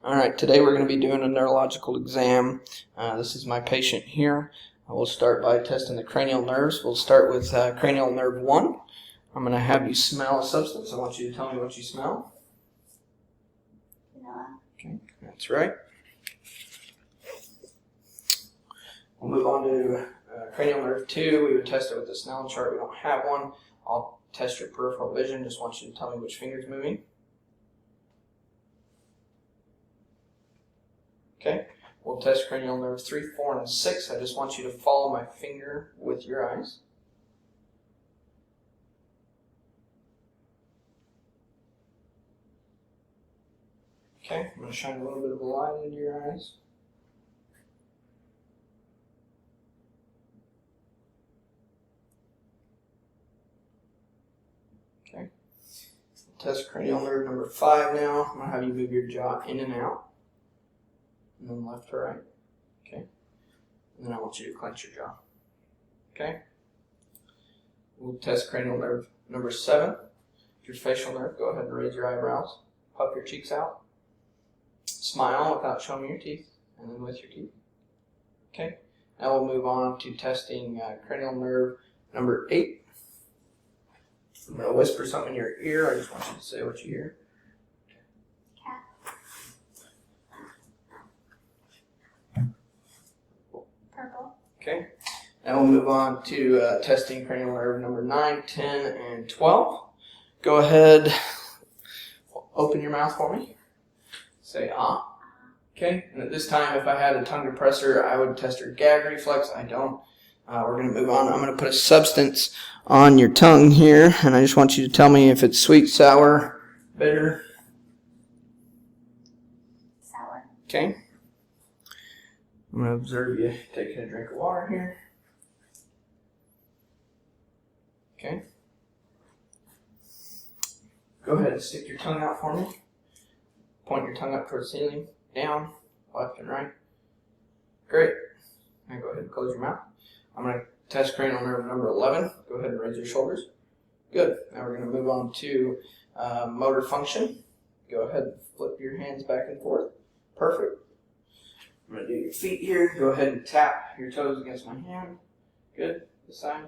Alright, today we're going to be doing a neurological exam. This is my patient here. We'll start by testing the cranial nerves. We'll start with cranial nerve 1. I'm going to have you smell a substance. I want you to tell me what you smell. Vanilla. Okay, that's right. We'll move on to cranial nerve 2. We would test it with the Snellen chart. We don't have one. I'll test your peripheral vision. Just want you to tell me which finger's moving. Okay, we'll test cranial nerves 3, 4, and 6. I just want you to follow my finger with your eyes. Okay, I'm going to shine a little bit of a light into your eyes. Okay, test cranial nerve number 5 now. I'm going to have you move your jaw in and out. And then left to right. Okay. And then I want you to clench your jaw. Okay. We'll test cranial nerve number 7. Your facial nerve. Go ahead and raise your eyebrows. Puff your cheeks out. Smile without showing me your teeth. And then with your teeth. Okay. Now we'll move on to testing cranial nerve number 8. I'm going to whisper something in your ear. I just want you to say what you hear. Okay, now we'll move on to testing cranial nerve number 9, 10, and 12. Go ahead, open your mouth for me. Say ah. Okay, and at this time, if I had a tongue depressor, I would test your gag reflex. I don't. We're going to move on. I'm going to put a substance on your tongue here, and I just want you to tell me if it's sweet, sour, bitter. Sour. Okay. I'm going to observe you taking a drink of water here. Okay. Go ahead and stick your tongue out for me. Point your tongue up towards the ceiling, down, left and right. Great. Now go ahead and close your mouth. I'm going to test cranial nerve number 11. Go ahead and raise your shoulders. Good. Now we're going to move on to motor function. Go ahead and flip your hands back and forth. Perfect. I'm going to do your feet here. Go ahead and tap your toes against my hand. Good. This side.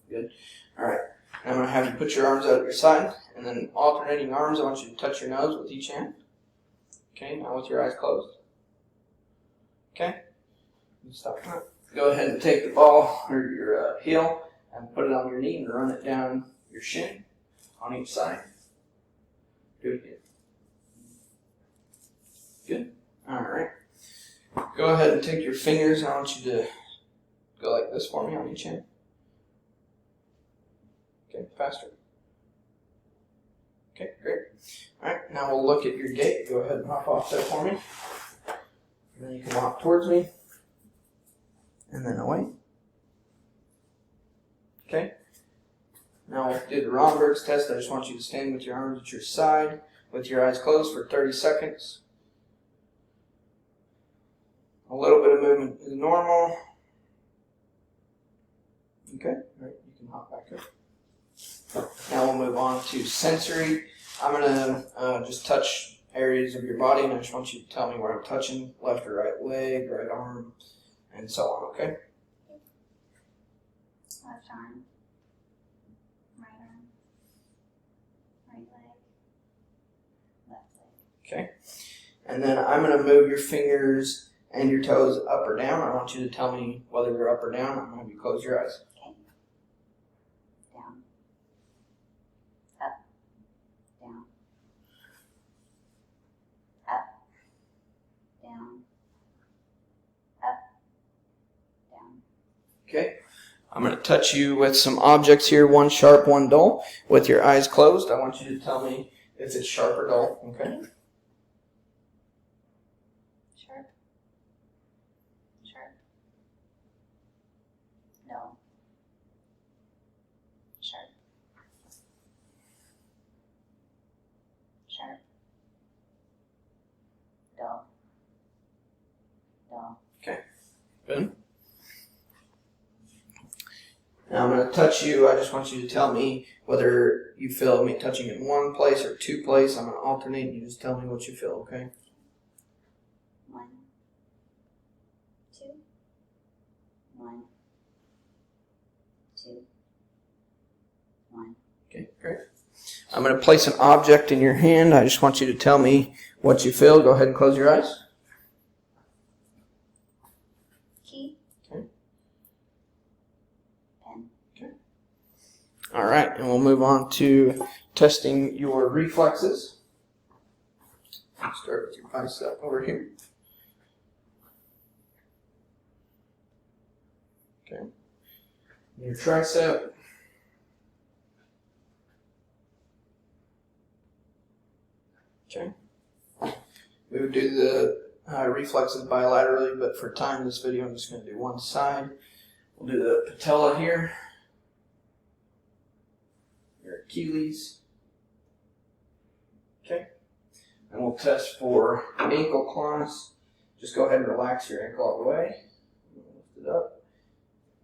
Good. All right. Now I'm going to have you put your arms out at your side, and then alternating arms, I want you to touch your nose with each hand. Okay. Now with your eyes closed. Okay. Stop that. Go ahead and take the ball or your heel and put it on your knee and run it down your shin on each side. Do it again. Good. All right. Go ahead and take your fingers. I want you to go like this for me on each hand. Okay, faster. Okay, great. All right, now we'll look at your gait. Go ahead and hop off there for me. And then you can walk towards me. And then away. Okay. Now we'll do the Romberg's test. I just want you to stand with your arms at your side with your eyes closed for 30 seconds. A little bit of movement is normal. Okay, all right, you can hop back up. Now we'll move on to sensory. I'm going to just touch areas of your body, and I just want you to tell me where I'm touching, left or right leg, right arm, and so on, okay? Left arm. Right arm. Right leg. Left leg. Okay, and then I'm going to move your fingers and your toes up or down. I want you to tell me whether they're up or down. I'm going to have you close your eyes. Okay. Down. Up. Down. Up. Down. Up. Down. Okay. I'm going to touch you with some objects here, one sharp, one dull. With your eyes closed, I want you to tell me if it's sharp or dull. Okay. Sharp. Sharp. Dull. Sharp. Sharp. Dull. Dull. Okay. Good. Now I'm going to touch you. I just want you to tell me whether you feel me touching in one place or two places. I'm going to alternate. You just tell me what you feel, okay? 1, 2, 1. Okay, great. I'm going to place an object in your hand. I just want you to tell me what you feel. Go ahead and close your eyes. Key. Okay. Pen. Okay. All right, and we'll move on to testing your reflexes. Start with your bicep over here. Okay. Your tricep. Okay. We would do the reflexes bilaterally, but for time in this video, I'm just going to do one side. We'll do the patella here, your Achilles. Okay. And we'll test for ankle claws. Just go ahead and relax your ankle all the way. Lift it up.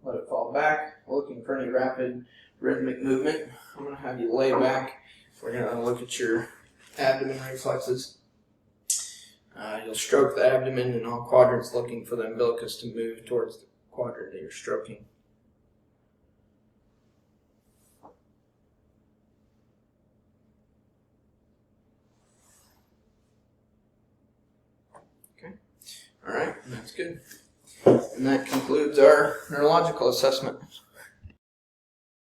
Let it fall back. Looking for any rapid rhythmic movement. I'm going to have you lay back. We're going to look at your abdomen reflexes. You'll stroke the abdomen in all quadrants, looking for the umbilicus to move towards the quadrant that you're stroking. Okay. All right, that's good. And that concludes our neurological assessment.